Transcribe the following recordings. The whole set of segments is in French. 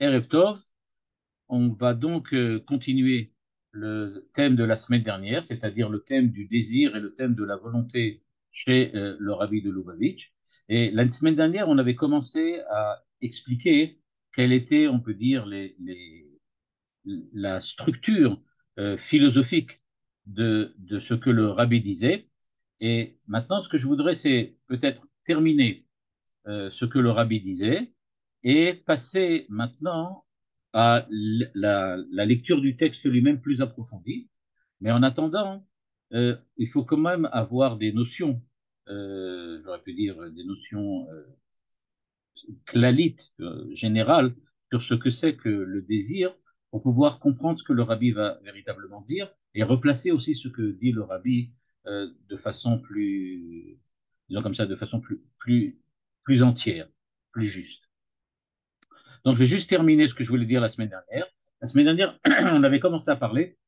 Erev Tov, on va donc continuer le thème de la semaine dernière, c'est-à-dire le thème du désir et le thème de la volonté chez le Rabbi de Lubavitch. Et la semaine dernière, on avait commencé à expliquer quelle était, on peut dire, la structure philosophique de ce que le Rabbi disait. Et maintenant, ce que je voudrais, c'est peut-être terminer ce que le Rabbi disait et passer maintenant à la lecture du texte lui-même plus approfondie. Mais en attendant, il faut quand même avoir des notions, j'aurais pu dire des notions clalites, générales, sur ce que c'est que le désir, pour pouvoir comprendre ce que le Rabbi va véritablement dire et replacer aussi ce que dit le Rabbi de façon plus, disons comme ça, de façon plus entière, plus juste. Donc, je vais juste terminer ce que je voulais dire la semaine dernière. La semaine dernière, on avait commencé à parler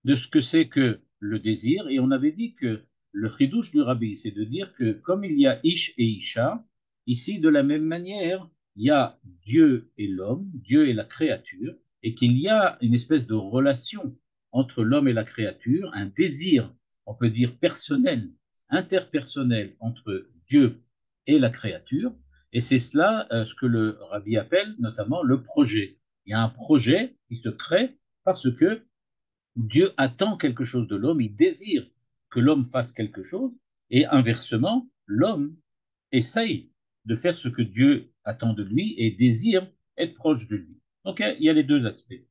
de ce que c'est que le désir et on avait dit que le chidouche du rabbi, c'est de dire que comme il y a Ish et Isha, ici, de la même manière, il y a Dieu et l'homme, Dieu et la créature, et qu'il y a une espèce de relation entre l'homme et la créature, un désir, on peut dire personnel, interpersonnel entre Dieu et la créature, et c'est cela ce que le rabbi appelle notamment le projet. Il y a un projet qui se crée parce que Dieu attend quelque chose de l'homme, il désire que l'homme fasse quelque chose, et inversement, l'homme essaye de faire ce que Dieu attend de lui et désire être proche de lui. Donc il y a les deux aspects.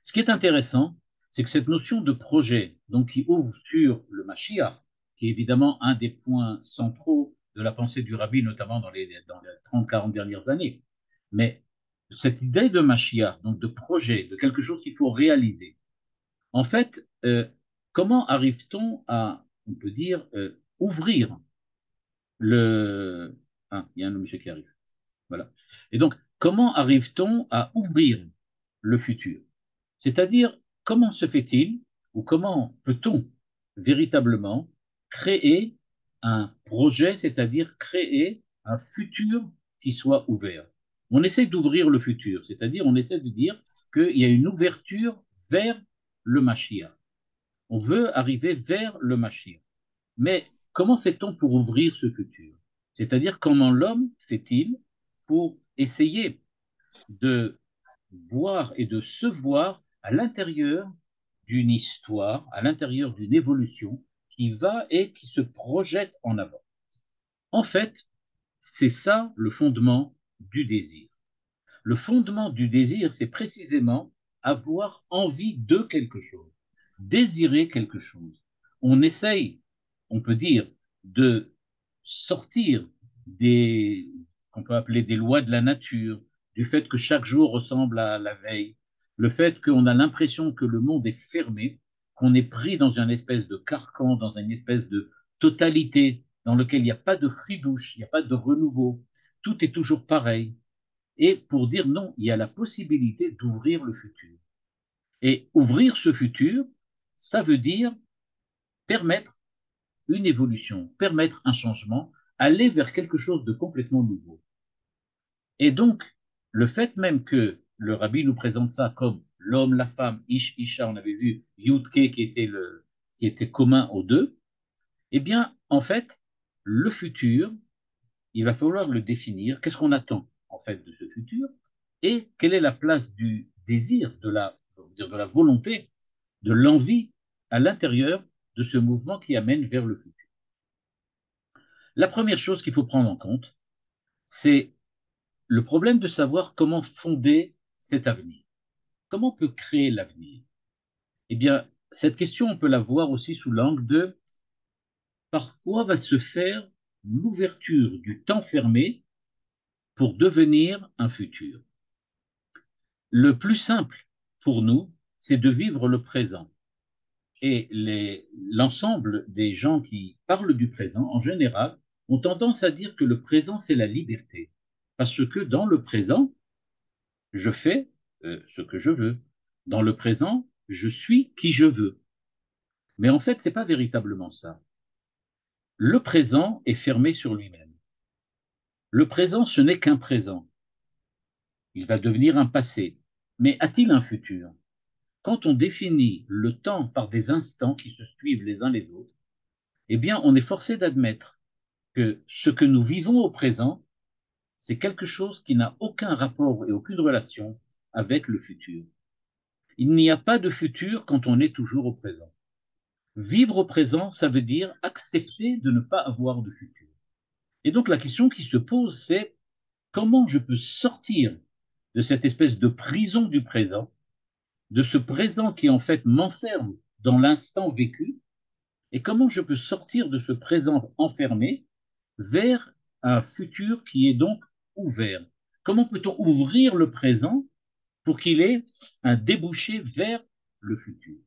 Ce qui est intéressant, c'est que cette notion de projet, donc qui ouvre sur le Mashiach, qui est évidemment un des points centraux de la pensée du Rabbi, notamment dans les 30-40 dernières années, mais cette idée de Mashiach, donc de projet, de quelque chose qu'il faut réaliser, en fait, comment arrive-t-on à, on peut dire, ouvrir le... Ah, il y a un monsieur qui arrive. Voilà. Et donc, comment arrive-t-on à ouvrir le futur? C'est-à-dire, comment se fait-il ou comment peut-on véritablement créer un projet, c'est-à-dire créer un futur qui soit ouvert? On essaie d'ouvrir le futur, c'est-à-dire on essaie de dire qu'il y a une ouverture vers le Mashiach. On veut arriver vers le Mashiach. Mais comment fait-on pour ouvrir ce futur? C'est-à-dire comment l'homme fait-il pour essayer de voir et de se voir à l'intérieur d'une histoire, à l'intérieur d'une évolution qui va et qui se projette en avant. En fait, c'est ça le fondement du désir. Le fondement du désir, c'est précisément avoir envie de quelque chose, désirer quelque chose. On essaye, on peut dire, de sortir des, qu'on peut appeler des lois de la nature, du fait que chaque jour ressemble à la veille, le fait qu'on a l'impression que le monde est fermé, qu'on est pris dans une espèce de carcan, dans une espèce de totalité dans lequel il n'y a pas de fridouche, il n'y a pas de renouveau, tout est toujours pareil et pour dire non, il y a la possibilité d'ouvrir le futur. Et ouvrir ce futur, ça veut dire permettre une évolution, permettre un changement, aller vers quelque chose de complètement nouveau. Et donc, le fait même que le rabbi nous présente ça comme l'homme, la femme, Ish, Isha, on avait vu Yudke qui était commun aux deux, eh bien, en fait, le futur, il va falloir le définir. Qu'est-ce qu'on attend, en fait, de ce futur? Et quelle est la place du désir, de la volonté, de l'envie à l'intérieur de ce mouvement qui amène vers le futur. La première chose qu'il faut prendre en compte, c'est le problème de savoir comment fonder cet avenir. Comment on peut créer l'avenir? Eh bien, cette question, on peut la voir aussi sous l'angle de par quoi va se faire l'ouverture du temps fermé pour devenir un futur. Le plus simple pour nous, c'est de vivre le présent. Et l'ensemble des gens qui parlent du présent, en général, ont tendance à dire que le présent, c'est la liberté. Parce que dans le présent, je fais ce que je veux. Dans le présent, je suis qui je veux. Mais en fait, ce n'est pas véritablement ça. Le présent est fermé sur lui-même. Le présent, ce n'est qu'un présent. il va devenir un passé. Mais a-t-il un futur? Quand on définit le temps par des instants qui se suivent les uns les autres, eh bien, on est forcé d'admettre que ce que nous vivons au présent, c'est quelque chose qui n'a aucun rapport et aucune relation avec le futur. Il n'y a pas de futur quand on est toujours au présent. Vivre au présent, ça veut dire accepter de ne pas avoir de futur. Et donc la question qui se pose, c'est comment je peux sortir de cette espèce de prison du présent, de ce présent qui en fait m'enferme dans l'instant vécu, et comment je peux sortir de ce présent enfermé vers un futur qui est donc ouvert. Comment peut-on ouvrir le présent pour qu'il ait un débouché vers le futur?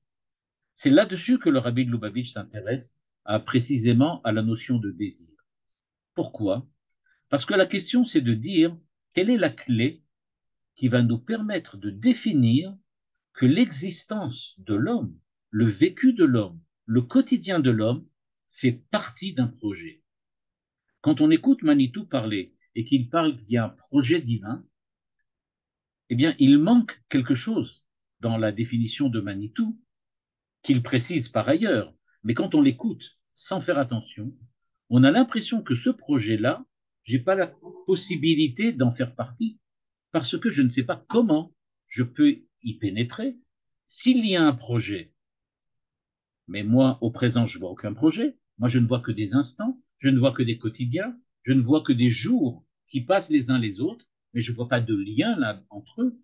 C'est là-dessus que le rabbi de Lubavitch s'intéresse précisément à la notion de désir. Pourquoi? Parce que la question, c'est de dire quelle est la clé qui va nous permettre de définir que l'existence de l'homme, le vécu de l'homme, le quotidien de l'homme fait partie d'un projet. Quand on écoute Manitou parler et qu'il parle qu'il y a un projet divin, eh bien, il manque quelque chose dans la définition de Manitou, qu'il précise par ailleurs. Mais quand on l'écoute sans faire attention, on a l'impression que ce projet-là, j'ai pas la possibilité d'en faire partie parce que je ne sais pas comment je peux y pénétrer. S'il y a un projet, mais moi, au présent, je vois aucun projet. Moi, je ne vois que des instants, je ne vois que des quotidiens, je ne vois que des jours qui passent les uns les autres, mais je ne vois pas de lien là entre eux.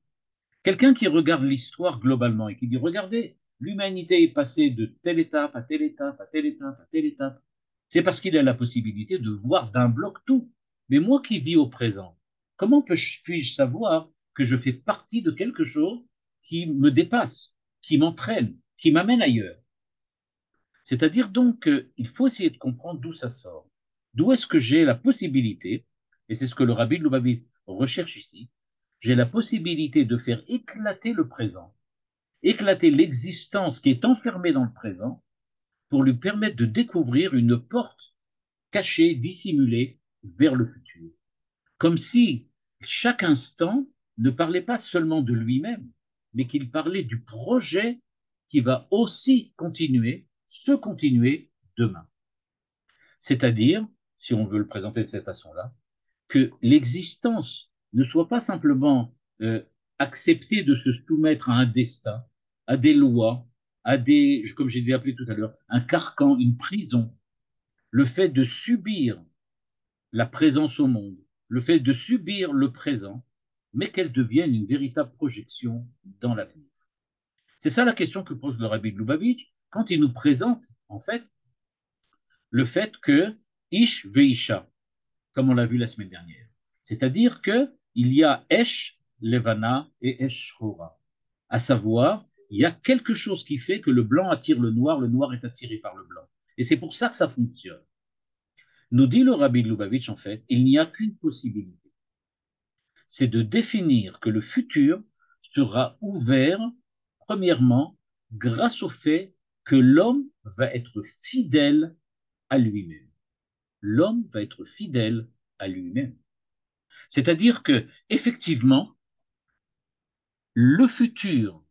Quelqu'un qui regarde l'histoire globalement et qui dit, regardez, l'humanité est passée de telle étape à telle étape, à telle étape, à telle étape, c'est parce qu'il a la possibilité de voir d'un bloc tout. Mais moi qui vis au présent, comment puis-je savoir que je fais partie de quelque chose qui me dépasse, qui m'entraîne, qui m'amène ailleurs? C'est-à-dire donc qu'il faut essayer de comprendre d'où ça sort. D'où est-ce que j'ai la possibilité, et c'est ce que le rabbi de Lubavitch recherche ici, j'ai la possibilité de faire éclater le présent, éclater l'existence qui est enfermée dans le présent, pour lui permettre de découvrir une porte cachée, dissimulée, vers le futur. Comme si chaque instant ne parlait pas seulement de lui-même, mais qu'il parlait du projet qui va aussi continuer, se continuer demain. C'est-à-dire, si on veut le présenter de cette façon-là, que l'existence ne soit pas simplement accepter de se soumettre à un destin, à des lois, à des, comme j'ai appelé tout à l'heure, un carcan, une prison, le fait de subir la présence au monde, le fait de subir le présent, mais qu'elle devienne une véritable projection dans l'avenir. C'est ça la question que pose le rabbi de Lubavitch quand il nous présente, en fait, le fait que Ish veisha, comme on l'a vu la semaine dernière. C'est-à-dire qu'il y a Esh Levana et Esh Shchora. À savoir, il y a quelque chose qui fait que le blanc attire le noir est attiré par le blanc. Et c'est pour ça que ça fonctionne. Nous dit le rabbi de Lubavitch, en fait, il n'y a qu'une possibilité. C'est de définir que le futur sera ouvert, premièrement, grâce au fait que l'homme va être fidèle à lui-même. L'homme va être fidèle à lui-même. C'est-à-dire que, effectivement, le futur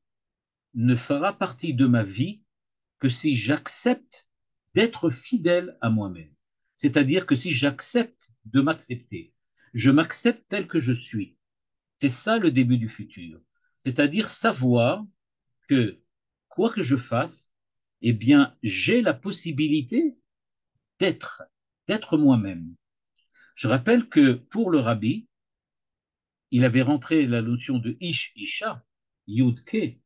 ne fera partie de ma vie que si j'accepte d'être fidèle à moi-même. C'est-à-dire que si j'accepte de m'accepter, je m'accepte tel que je suis. C'est ça le début du futur. C'est-à-dire savoir que, quoi que je fasse, eh bien, j'ai la possibilité d'être, d'être moi-même. Je rappelle que pour le rabbi, il avait rentré la notion de Ish, Isha, Yud, Ke,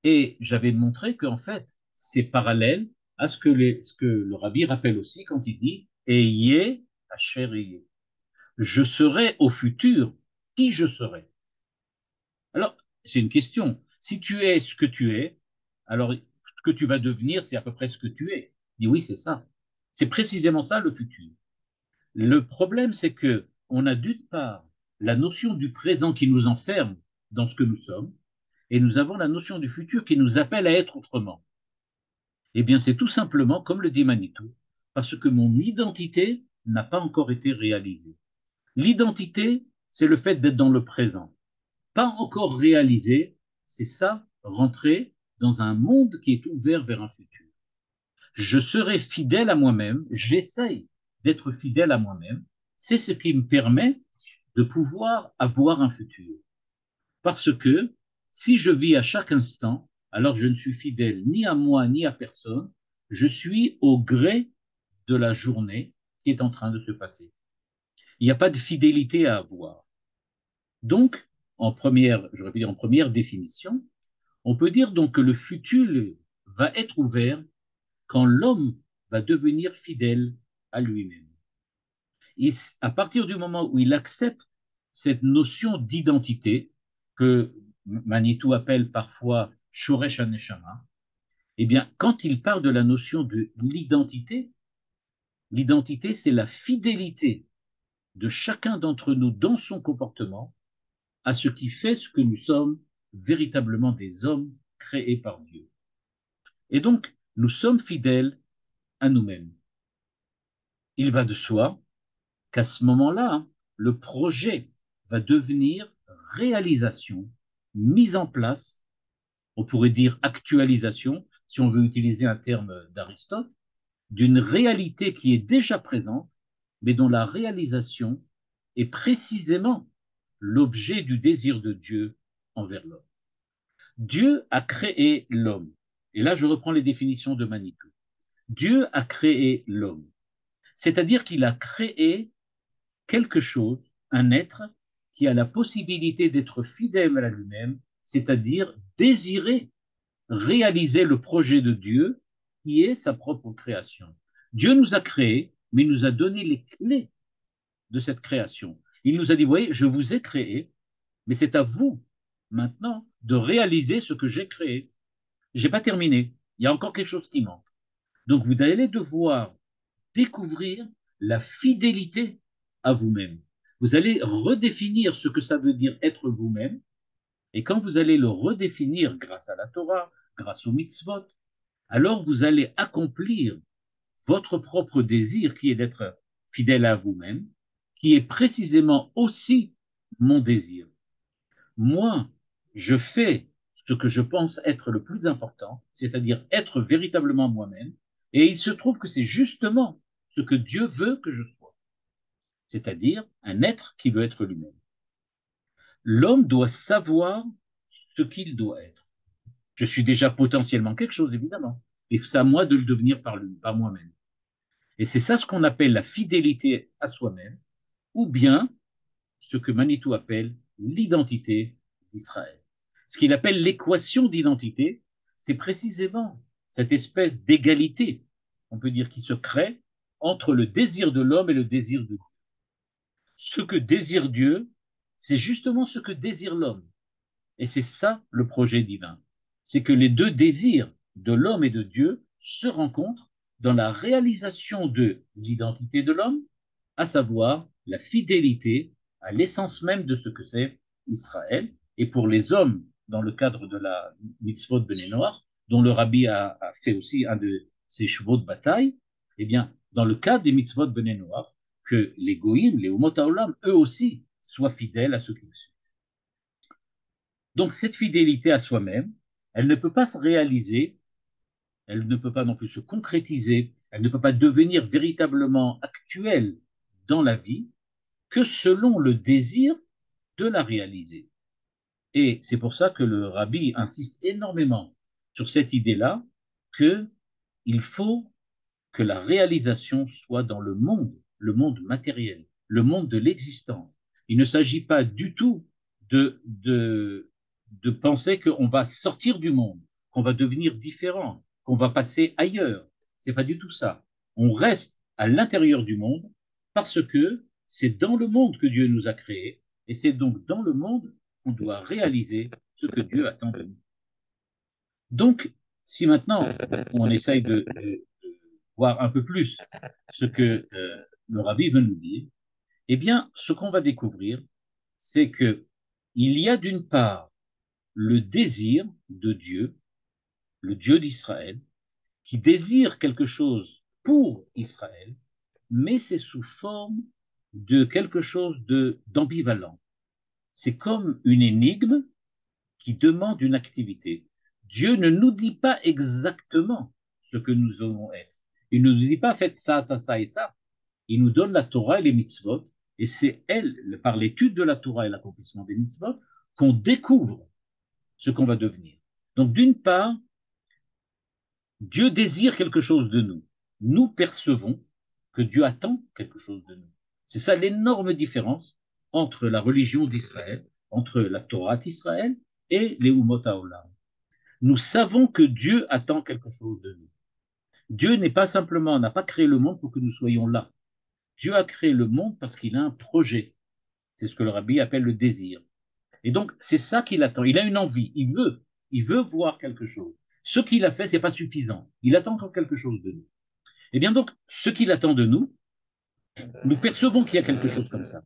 et j'avais montré qu'en fait, c'est parallèle à ce que le rabbi rappelle aussi quand il dit Eye Asher Eye. Je serai au futur qui je serai. Alors, c'est une question. Si tu es ce que tu es, alors ce que tu vas devenir, c'est à peu près ce que tu es. Il dit oui, c'est ça. C'est précisément ça le futur. Le problème, c'est que on a d'une part la notion du présent qui nous enferme dans ce que nous sommes, et nous avons la notion du futur qui nous appelle à être autrement. Eh bien, c'est tout simplement, comme le dit Manitou, parce que mon identité n'a pas encore été réalisée. L'identité, c'est le fait d'être dans le présent. pas encore réalisé, c'est ça, rentrer dans un monde qui est ouvert vers un futur. Je serai fidèle à moi-même, j'essaye d'être fidèle à moi-même, c'est ce qui me permet de pouvoir avoir un futur. Parce que si je vis à chaque instant, alors je ne suis fidèle ni à moi ni à personne, je suis au gré de la journée qui est en train de se passer. Il n'y a pas de fidélité à avoir. Donc, j'aurais pu dire en première définition, on peut dire donc que le futur va être ouvert quand l'homme va devenir fidèle à lui-même. Et à partir du moment où il accepte cette notion d'identité, que Manitou appelle parfois Shoresh HaNeshama, eh bien, quand il parle de la notion de l'identité, c'est la fidélité de chacun d'entre nous dans son comportement à ce qui fait ce que nous sommes véritablement des hommes créés par Dieu. Et donc, nous sommes fidèles à nous-mêmes. Il va de soi qu'à ce moment-là, le projet va devenir réalisation, mise en place, on pourrait dire actualisation, si on veut utiliser un terme d'Aristote, d'une réalité qui est déjà présente, mais dont la réalisation est précisément l'objet du désir de Dieu envers l'homme. Dieu a créé l'homme. Et là, je reprends les définitions de Manitou. Dieu a créé l'homme. C'est-à-dire qu'il a créé quelque chose, un être, qui a la possibilité d'être fidèle à lui-même, c'est-à-dire désirer réaliser le projet de Dieu, qui est sa propre création. Dieu nous a créés, mais il nous a donné les clés de cette création. Il nous a dit, voyez, je vous ai créé, mais c'est à vous maintenant de réaliser ce que j'ai créé. J'ai pas terminé. Il y a encore quelque chose qui manque. Donc vous allez devoir découvrir la fidélité à vous-même. Vous allez redéfinir ce que ça veut dire être vous-même. Et quand vous allez le redéfinir grâce à la Torah, grâce aux mitzvot, alors vous allez accomplir votre propre désir qui est d'être fidèle à vous-même, qui est précisément aussi mon désir. Moi, je fais ce que je pense être le plus important, c'est-à-dire être véritablement moi-même, et il se trouve que c'est justement ce que Dieu veut que je sois, c'est-à-dire un être qui veut être lui-même. L'homme doit savoir ce qu'il doit être. Je suis déjà potentiellement quelque chose, évidemment, et c'est à moi de le devenir par moi-même. Et c'est ça ce qu'on appelle la fidélité à soi-même, ou bien ce que Manitou appelle l'identité d'Israël. Ce qu'il appelle l'équation d'identité, c'est précisément cette espèce d'égalité, on peut dire, qui se crée entre le désir de l'homme et le désir de Dieu. Ce que désire Dieu, c'est justement ce que désire l'homme. Et c'est ça le projet divin. C'est que les deux désirs de l'homme et de Dieu se rencontrent dans la réalisation de l'identité de l'homme, à savoir la fidélité à l'essence même de ce que c'est Israël. Et pour les hommes, dans le cadre de la mitzvot Bnei Noach, dont le rabbi a fait aussi un de ses chevaux de bataille, eh bien, dans le cadre des mitzvot Bnei Noach, que les goïms, les umot haolam, eux aussi, soient fidèles à ce qu'ils sont. Donc cette fidélité à soi-même, elle ne peut pas se réaliser, elle ne peut pas non plus se concrétiser, elle ne peut pas devenir véritablement actuelle dans la vie que selon le désir de la réaliser. Et c'est pour ça que le rabbi insiste énormément sur cette idée-là, qu'il faut que la réalisation soit dans le monde matériel, le monde de l'existence. Il ne s'agit pas du tout de penser qu'on va sortir du monde, qu'on va devenir différent, qu'on va passer ailleurs. C'est pas du tout ça. On reste à l'intérieur du monde parce que c'est dans le monde que Dieu nous a créés et c'est donc dans le monde qu'on doit réaliser ce que Dieu attend de nous. Donc, si maintenant on essaye de voir un peu plus ce que le rabbi veut nous dire, eh bien, ce qu'on va découvrir, c'est que il y a d'une part le désir de Dieu, le Dieu d'Israël, qui désire quelque chose pour Israël, mais c'est sous forme de quelque chose d'ambivalent. c'est comme une énigme qui demande une activité. Dieu ne nous dit pas exactement ce que nous devons être. Il ne nous dit pas faites ça, ça, ça et ça. Il nous donne la Torah et les mitzvot, et c'est elle, par l'étude de la Torah et l'accomplissement des mitzvot, qu'on découvre ce qu'on va devenir. Donc d'une part, Dieu désire quelque chose de nous. Nous percevons que Dieu attend quelque chose de nous. C'est ça l'énorme différence entre la religion d'Israël, entre la Torah d'Israël et les Umot HaOlam. Nous savons que Dieu attend quelque chose de nous. Dieu n'est pas simplement, n'a pas créé le monde pour que nous soyons là. Dieu a créé le monde parce qu'il a un projet. C'est ce que le rabbi appelle le désir. Et donc, c'est ça qu'il attend. Il a une envie, il veut voir quelque chose. Ce qu'il a fait, c'est pas suffisant. Il attend encore quelque chose de nous. Eh bien donc, ce qu'il attend de nous, nous percevons qu'il y a quelque chose comme ça.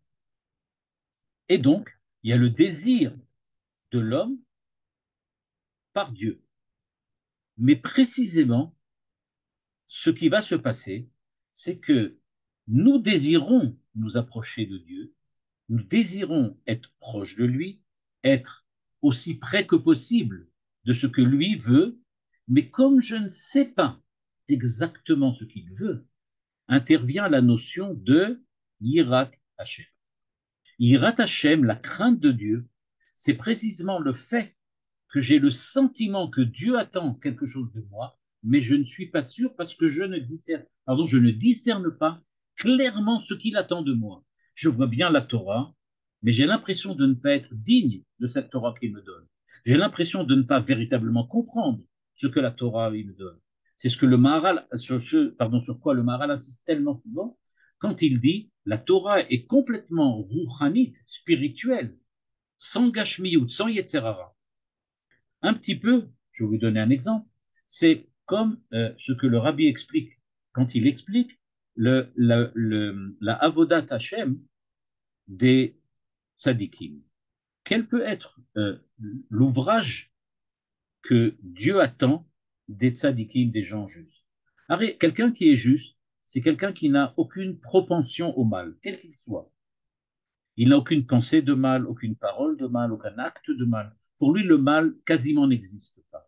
Et donc, il y a le désir de l'homme par Dieu. Mais précisément, ce qui va se passer, c'est que nous désirons nous approcher de Dieu, nous désirons être proches de lui, être aussi près que possible de ce que lui veut, mais comme je ne sais pas exactement ce qu'il veut, intervient la notion de Yirat Hashem. Yirat Hashem, la crainte de Dieu, c'est précisément le fait que j'ai le sentiment que Dieu attend quelque chose de moi, mais je ne suis pas sûr parce que je ne discerne pas clairement ce qu'il attend de moi. Je vois bien la Torah, mais j'ai l'impression de ne pas être digne de cette Torah qu'il me donne. J'ai l'impression de ne pas véritablement comprendre ce que la Torah me donne. C'est ce que le Maharal, sur quoi le Maharal insiste tellement souvent, quand il dit la Torah est complètement rouchanite, spirituelle, sans gashmiyut, sans yetzerara. Un petit peu, je vais vous donner un exemple, c'est comme ce que le rabbi explique quand il explique la avodat Hashem des tzadikim. Quel peut être l'ouvrage que Dieu attend des tzadikim, des gens justes? Alors, quelqu'un qui est juste, c'est quelqu'un qui n'a aucune propension au mal, quel qu'il soit. Il n'a aucune pensée de mal, aucune parole de mal, aucun acte de mal. Pour lui, le mal quasiment n'existe pas.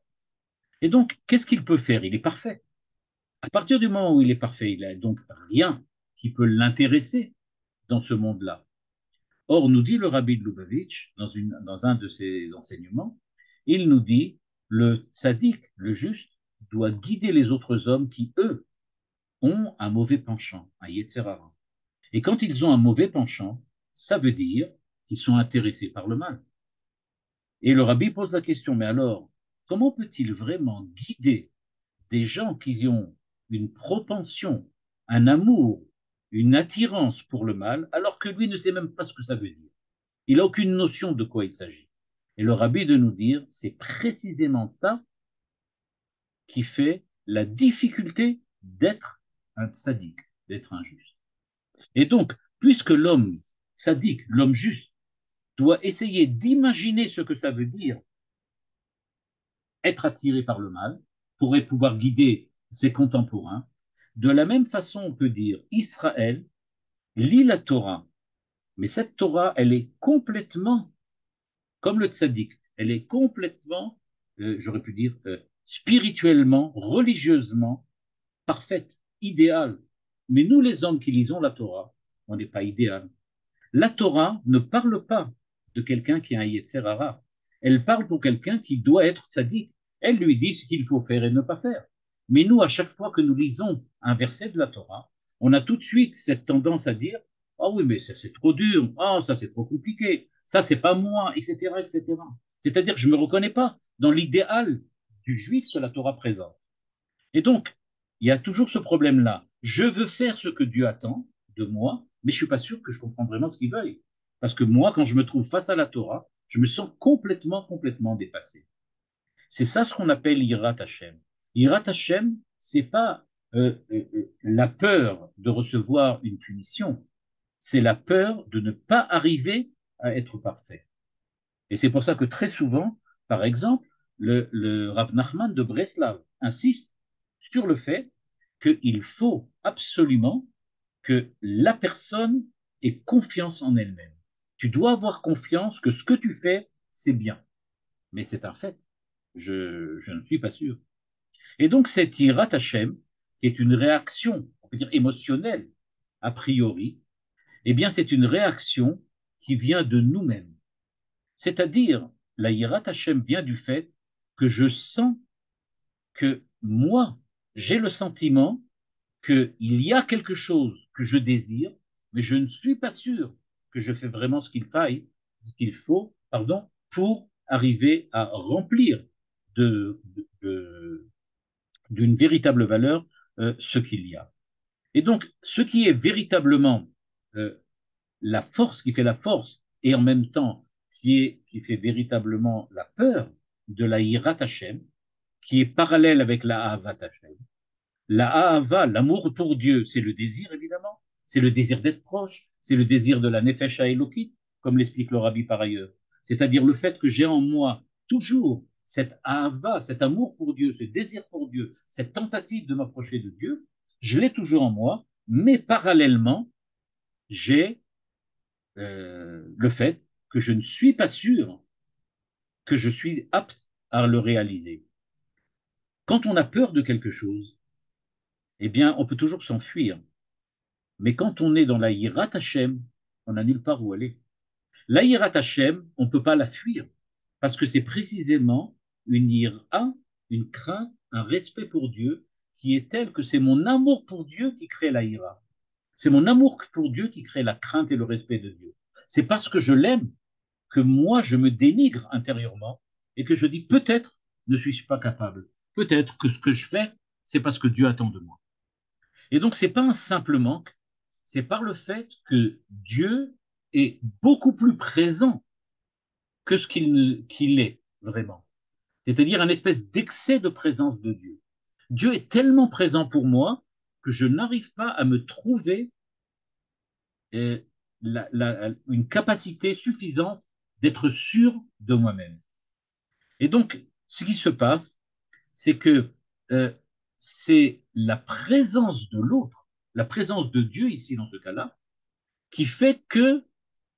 Et donc, qu'est-ce qu'il peut faire? Il est parfait. À partir du moment où il est parfait, il n'a donc rien qui peut l'intéresser dans ce monde-là. Or, nous dit le rabbi de Lubavitch, dans un de ses enseignements, il nous dit, le tzaddik, le juste, doit guider les autres hommes qui, eux, ont un mauvais penchant, un yetzerara. Et quand ils ont un mauvais penchant, ça veut dire qu'ils sont intéressés par le mal. Et le rabbi pose la question, mais alors, comment peut-il vraiment guider des gens qui ont une propension, un amour, une attirance pour le mal, alors que lui ne sait même pas ce que ça veut dire? Il n'a aucune notion de quoi il s'agit. Et le rabbi de nous dire, c'est précisément ça qui fait la difficulté d'être un tzaddik, d'être un juste. Et donc, puisque l'homme tzaddik, l'homme juste, doit essayer d'imaginer ce que ça veut dire être attiré par le mal, pourrait pouvoir guider ses contemporains. De la même façon, on peut dire Israël lit la Torah, mais cette Torah, elle est complètement, comme le tzaddik, elle est complètement, j'aurais pu dire, spirituellement, religieusement parfaite, idéale. Mais nous, les hommes qui lisons la Torah, on n'est pas idéal. La Torah ne parle pas de quelqu'un qui a un Yetzer Hara. Elle parle pour quelqu'un qui doit être tzaddik. Elle lui dit ce qu'il faut faire et ne pas faire. Mais nous, à chaque fois que nous lisons un verset de la Torah, on a tout de suite cette tendance à dire oh oui, mais ça c'est trop dur, oh ça c'est trop compliqué, ça c'est pas moi, etc., etc. C'est-à-dire que je ne me reconnais pas dans l'idéal du juif que la Torah présente. Et donc, il y a toujours ce problème-là. Je veux faire ce que Dieu attend de moi, mais je ne suis pas sûr que je comprends vraiment ce qu'il veuille. Parce que moi, quand je me trouve face à la Torah, je me sens complètement dépassé. C'est ça ce qu'on appelle Yirat Hashem. Yirat Hashem, c'est pas la peur de recevoir une punition, c'est la peur de ne pas arriver à être parfait. Et c'est pour ça que très souvent, par exemple, le Rav Nachman de Breslav insiste sur le fait qu'il faut absolument que la personne ait confiance en elle-même. Tu dois avoir confiance que ce que tu fais, c'est bien. Mais c'est un fait. Je ne suis pas sûr. Et donc, cette Yirat Hashem, qui est une réaction, on peut dire émotionnelle, a priori, eh bien, c'est une réaction qui vient de nous-mêmes. C'est-à-dire, la Yirat Hashem vient du fait que je sens que moi, j'ai le sentiment qu'il y a quelque chose que je désire, mais je ne suis pas sûr que je fais vraiment ce qu'il faut, pardon, pour arriver à remplir de, d'une véritable valeur ce qu'il y a. Et donc, ce qui est véritablement euh, la force, qui fait la force, et en même temps qui fait véritablement la peur de la Hirat Hashem, qui est parallèle avec la Ahavat Hashem. La Ahava, l'amour pour Dieu, c'est le désir, évidemment. C'est le désir d'être proche. C'est le désir de la Nefesh Elokit, comme l'explique le Rabbi par ailleurs. C'est-à-dire le fait que j'ai en moi toujours cette Ahava, cet amour pour Dieu, ce désir pour Dieu, cette tentative de m'approcher de Dieu, je l'ai toujours en moi, mais parallèlement, j'ai le fait que je ne suis pas sûr que je suis apte à le réaliser. Quand on a peur de quelque chose, eh bien, on peut toujours s'enfuir. Mais quand on est dans la Yirat Hashem, on n'a nulle part où aller. La Yirat Hashem, on ne peut pas la fuir, parce que c'est précisément une ira, une crainte, un respect pour Dieu, qui est tel que c'est mon amour pour Dieu qui crée la ira. C'est mon amour pour Dieu qui crée la crainte et le respect de Dieu. C'est parce que je l'aime que moi, je me dénigre intérieurement et que je dis peut-être ne suis-je pas capable. Peut-être que ce que je fais, c'est parce que Dieu attend de moi. Et donc, c'est pas un simple manque, c'est par le fait que Dieu est beaucoup plus présent que ce qu'il est vraiment. C'est-à-dire un espèce d'excès de présence de Dieu. Dieu est tellement présent pour moi que je n'arrive pas à me trouver euh, une capacité suffisante d'être sûr de moi-même. Et donc, ce qui se passe, c'est que euh, c'est la présence de l'autre, la présence de Dieu ici dans ce cas-là, qui fait que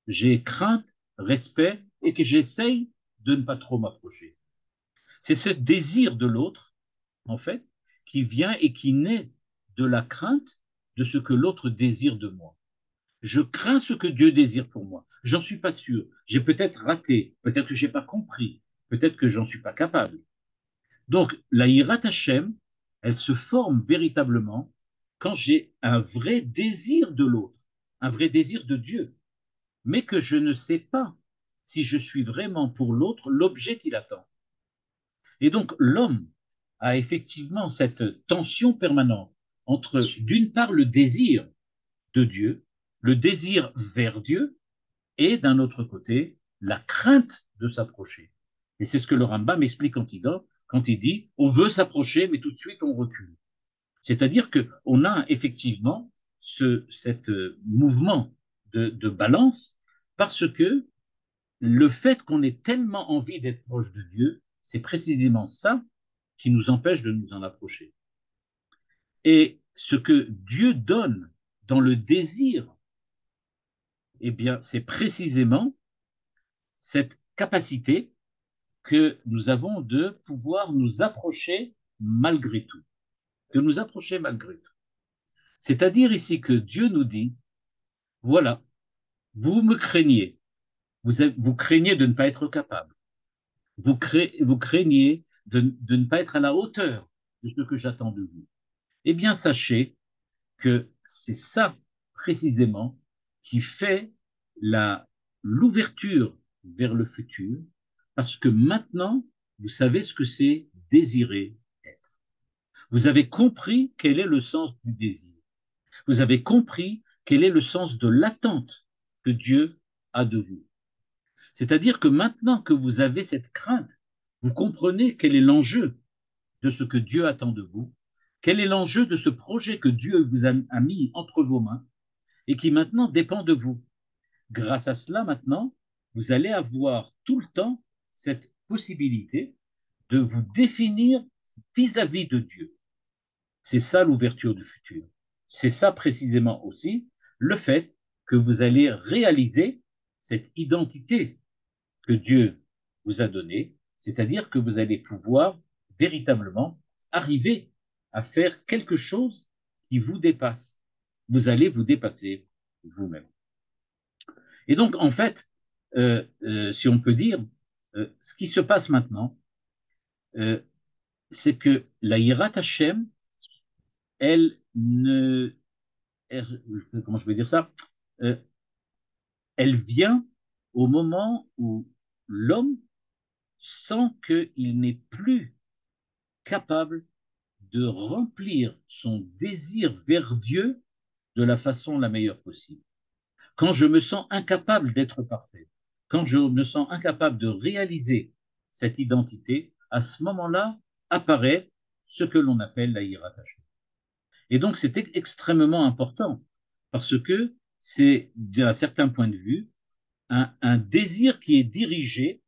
j'ai crainte, respect et que j'essaye de ne pas trop m'approcher. C'est ce désir de l'autre, en fait, qui vient et qui naît de la crainte de ce que l'autre désire de moi. Je crains ce que Dieu désire pour moi. J'en suis pas sûr. J'ai peut-être raté, peut-être que j'ai pas compris, peut-être que j'en suis pas capable. Donc, la Hirat Hashem, elle se forme véritablement quand j'ai un vrai désir de l'autre, un vrai désir de Dieu, mais que je ne sais pas si je suis vraiment pour l'autre l'objet qu'il attend. Et donc, l'homme a effectivement cette tension permanente entre, d'une part, le désir de Dieu, le désir vers Dieu, et d'un autre côté, la crainte de s'approcher. Et c'est ce que le Rambam explique quand il dit on veut s'approcher, mais tout de suite on recule. C'est-à-dire qu'on a effectivement cet mouvement de balance parce que le fait qu'on ait tellement envie d'être proche de Dieu, c'est précisément ça qui nous empêche de nous en approcher. Et ce que Dieu donne dans le désir, eh bien, c'est précisément cette capacité que nous avons de pouvoir nous approcher malgré tout, de nous approcher malgré tout. C'est-à-dire ici que Dieu nous dit, voilà, vous me craignez, vous craignez de ne pas être capable, vous craignez de ne pas être à la hauteur de ce que j'attends de vous. Eh bien, sachez que c'est ça précisément qui fait l'ouverture vers le futur, parce que maintenant, vous savez ce que c'est désirer être. Vous avez compris quel est le sens du désir. Vous avez compris quel est le sens de l'attente que Dieu a de vous. C'est-à-dire que maintenant que vous avez cette crainte, vous comprenez quel est l'enjeu de ce que Dieu attend de vous, quel est l'enjeu de ce projet que Dieu vous a mis entre vos mains et qui maintenant dépend de vous. Grâce à cela, maintenant, vous allez avoir tout le temps cette possibilité de vous définir vis-à-vis de Dieu. C'est ça l'ouverture du futur. C'est ça précisément aussi le fait que vous allez réaliser cette identité que Dieu vous a donnée, c'est-à-dire que vous allez pouvoir véritablement arriver à faire quelque chose qui vous dépasse. Vous allez vous dépasser vous-même. Et donc, en fait, si on peut dire, ce qui se passe maintenant, euh, c'est que la Hirat Hashem, elle ne, comment je vais dire ça, euh, elle vient au moment où l'homme sent qu'il n'est plus capable de remplir son désir vers Dieu de la façon la meilleure possible. Quand je me sens incapable d'être parfait, quand je me sens incapable de réaliser cette identité, à ce moment-là apparaît ce que l'on appelle la hiérarchie. Et donc c'est extrêmement important parce que c'est, d'un certain point de vue, un désir qui est dirigé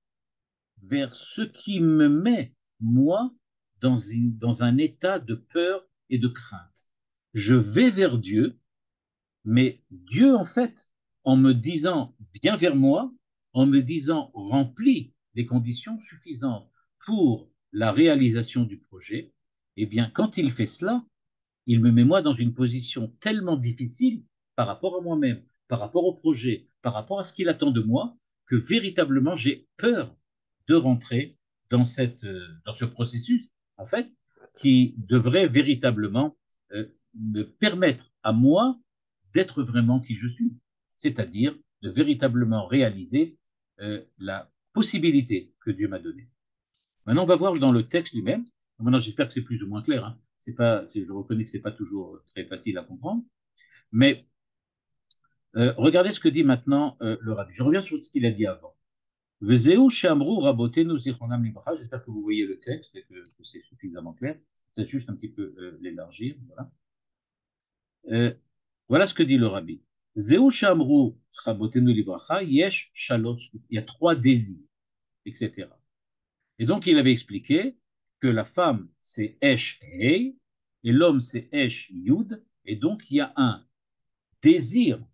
vers ce qui me met, moi, dans un état de peur et de crainte. Je vais vers Dieu, mais Dieu, en fait, en me disant, viens vers moi, en me disant, remplis les conditions suffisantes pour la réalisation du projet, eh bien, quand il fait cela, il me met moi dans une position tellement difficile par rapport à moi-même, par rapport au projet, par rapport à ce qu'il attend de moi, que véritablement j'ai peur de rentrer dans ce processus, en fait, qui devrait véritablement me permettre à moi d'être vraiment qui je suis, c'est-à-dire de véritablement réaliser la possibilité que Dieu m'a donnée. Maintenant, on va voir dans le texte lui-même. Maintenant, j'espère que c'est plus ou moins clair. Hein. Je reconnais que c'est pas toujours très facile à comprendre. Mais regardez ce que dit maintenant le rabbi. Je reviens sur ce qu'il a dit avant. Vezeu shamru rabotenu zichronam libracha. J'espère que vous voyez le texte et que c'est suffisamment clair. C'est juste un petit peu l'élargir. Voilà. Voilà ce que dit le rabbi. Zeu shamru rabotenu libracha yesh shalosh. Il y a trois désirs, etc. Et donc, il avait expliqué que la femme, c'est Esh Hei, et l'homme, c'est Esh Yud, et donc il y a un désir,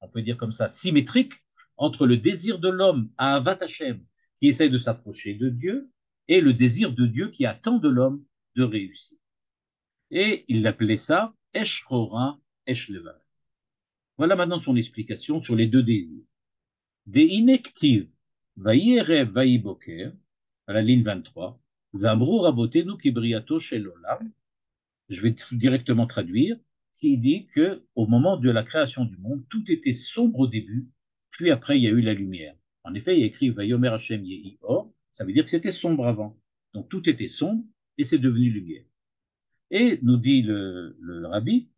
on peut dire comme ça, symétrique, entre le désir de l'homme à Avat Hashem, qui essaie de s'approcher de Dieu, et le désir de Dieu qui attend de l'homme de réussir. Et il appelait ça Esh Chora, Esh Levav. Voilà maintenant son explication sur les deux désirs. Des inactives, Vaïerev Vaïboker, à la ligne 23, Vamrou Rabotenu Kibriato Shelolam, je vais directement traduire, qui dit que au moment de la création du monde, tout était sombre au début, puis après il y a eu la lumière. En effet, il y a écrit Vayomer Hashem Yehi Or, ça veut dire que c'était sombre avant. Donc tout était sombre et c'est devenu lumière. Et nous dit le rabbi,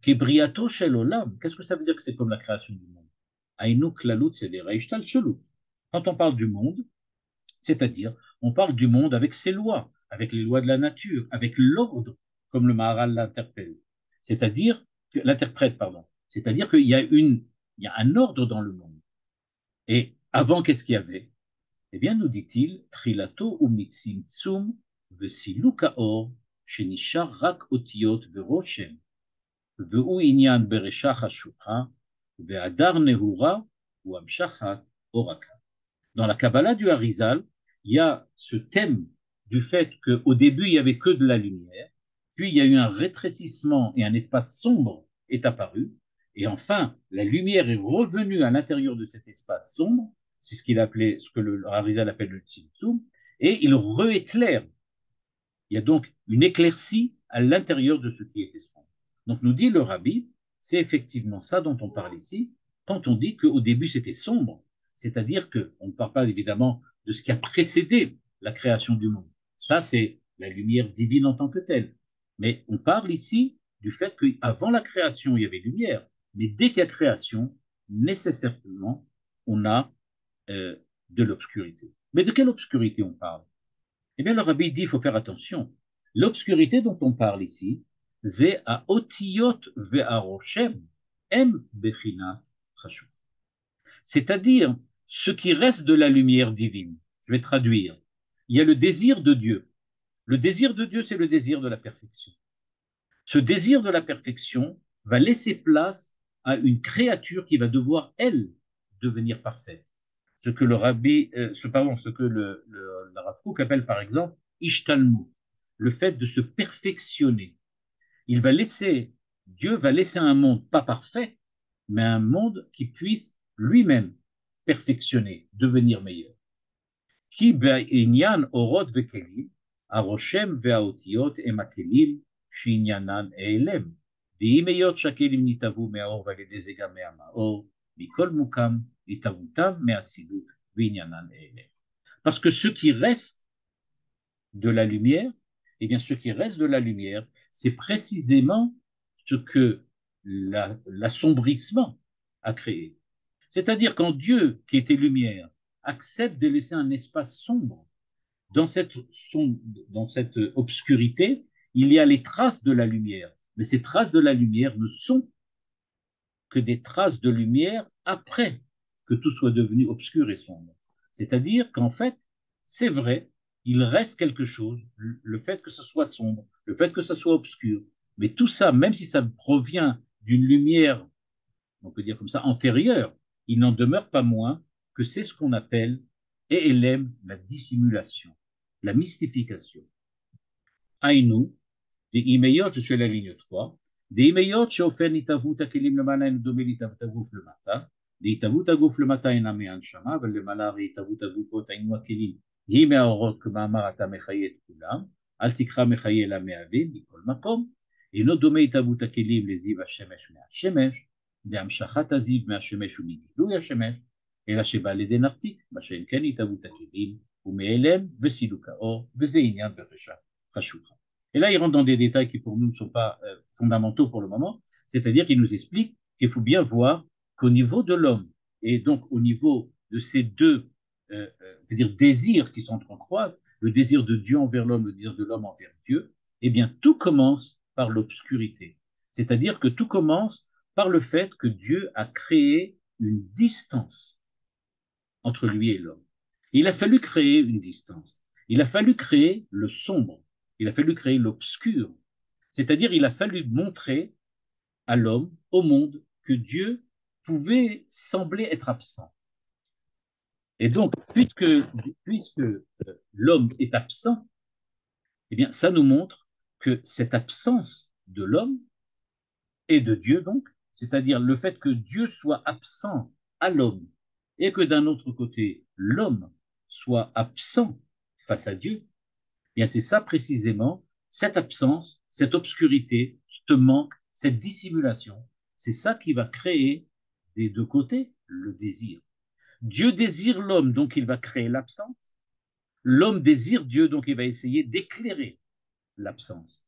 Kibriato Shelolam, qu'est-ce que ça veut dire que c'est comme la création du monde? Ainu Klalut, c'est des Reishtal Shelut. Quand on parle du monde, c'est-à-dire, on parle du monde avec ses lois, avec les lois de la nature, avec l'ordre, comme le Maharal l'interprète, pardon. C'est-à-dire il y a un ordre dans le monde. Et avant, qu'est-ce qu'il y avait? Eh bien, nous dit-il, Trilato ou mitzim tsum vesiluka or, shenishar rak otiot veroshem, ve'u inyan beresha chashucha, ve'adar nehura, ou amshachat oraka. Dans la Kabbalah du Harizal, il y a ce thème du fait qu'au début, il n'y avait que de la lumière, puis il y a eu un rétrécissement et un espace sombre est apparu, et enfin, la lumière est revenue à l'intérieur de cet espace sombre, c'est ce que le Harizal appelle le Tzimtzum, et il rééclaire. Il y a donc une éclaircie à l'intérieur de ce qui était sombre. Donc nous dit le Rabbi, c'est effectivement ça dont on parle ici, quand on dit qu'au début c'était sombre, c'est-à-dire qu'on ne parle pas évidemment de ce qui a précédé la création du monde. Ça, c'est la lumière divine en tant que telle. Mais on parle ici du fait qu'avant la création, il y avait lumière. Mais dès qu'il y a création, nécessairement, on a de l'obscurité. Mais de quelle obscurité on parle? Eh bien, le rabbi dit, il faut faire attention. L'obscurité dont on parle ici, c'est à otiyot ve'aroshem em bechina chashuk. C'est-à-dire ce qui reste de la lumière divine. Je vais traduire. Il y a le désir de Dieu. Le désir de Dieu, c'est le désir de la perfection. Ce désir de la perfection va laisser place à une créature qui va devoir, elle, devenir parfaite. Ce que le rabbi, ce que le Rav Kook appelle par exemple ishtalmut, le fait de se perfectionner. Il va laisser, Dieu va laisser un monde pas parfait, mais un monde qui puisse lui-même perfectionner, devenir meilleur. Ki בעניין אורות וכלים, הרושם והאותיות הם הכלים שעניינן העלם. ואם היות שהכלים נתהוו מהאור ועל ידי זה גם מהמאור, מכל מוקם התהוותם מהסילוק ועניינן העלם. Parce que ce qui reste de la lumière, eh bien ce qui reste de la lumière, c'est précisément ce que l'assombrissement a créé. C'est-à-dire quand Dieu, qui était lumière, accepte de laisser un espace sombre, dans dans cette obscurité, il y a les traces de la lumière. Mais ces traces de la lumière ne sont que des traces de lumière après que tout soit devenu obscur et sombre. C'est-à-dire qu'en fait, c'est vrai, il reste quelque chose, le fait que ce soit sombre, le fait que ce soit obscur, mais tout ça, même si ça provient d'une lumière, on peut dire comme ça, antérieure, il n'en demeure pas moins que c'est ce qu'on appelle, et elle aime la dissimulation, la mystification. Aïnou, des Imeyot, je suis à la ligne 3, des Imeyot, שאופן התהוות הכלים למעלה אינו דומה להתהוות הגוף למטה, להתהוות הגוף למטה אינה מהנשמה, אבל למעלה הרי התהוות הגופות היינו הכלים, היא מהאורות כמאמר אתה מחיה את כולם, אל תקרא מחיה אלא מהווים מכל מקום, אינו דומה התהוות הכלים לזיו השמש מהשמש, בהמשכת הזיו מהשמש ומגילוי השמש, אלא שבא לידי נרתיק, מה שאין כן התהוות הכלים, ומהלם וסילוק האור, וזה עניין ברשע חשוכה. Et là, il rentre dans des détails qui pour nous ne sont pas fondamentaux pour le moment, c'est-à-dire qu'il nous explique qu'il faut bien voir qu'au niveau de l'homme, et donc au niveau de ces deux désirs qui s'entrecroisent, le désir de Dieu envers l'homme, le désir de l'homme envers Dieu, eh bien tout commence par l'obscurité. C'est-à-dire que tout commence par le fait que Dieu a créé une distance entre lui et l'homme. Il a fallu créer une distance. Il a fallu créer le sombre. Il a fallu créer l'obscur. C'est-à-dire, il a fallu montrer à l'homme, au monde, que Dieu pouvait sembler être absent. Et donc, puisque l'homme est absent, eh bien, ça nous montre que cette absence de l'homme et de Dieu, donc, c'est-à-dire le fait que Dieu soit absent à l'homme et que d'un autre côté, l'homme soit absent face à Dieu, eh bien, c'est ça précisément, cette absence, cette obscurité, ce manque, cette dissimulation, c'est ça qui va créer des deux côtés le désir. Dieu désire l'homme, donc il va créer l'absence. L'homme désire Dieu, donc il va essayer d'éclairer l'absence.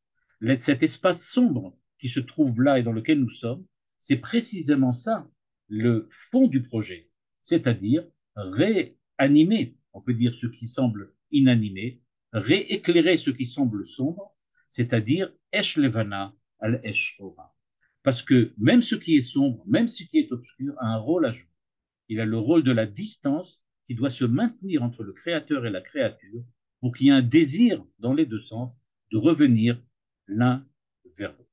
Cet espace sombre qui se trouve là et dans lequel nous sommes, c'est précisément ça, le fond du projet, c'est-à-dire réanimer, on peut dire ce qui semble inanimé, rééclairer ce qui semble sombre, c'est-à-dire Esh Levana al Esh Ora. Parce que même ce qui est sombre, même ce qui est obscur, a un rôle à jouer. Il a le rôle de la distance qui doit se maintenir entre le créateur et la créature pour qu'il y ait un désir dans les deux sens de revenir l'un vers l'autre.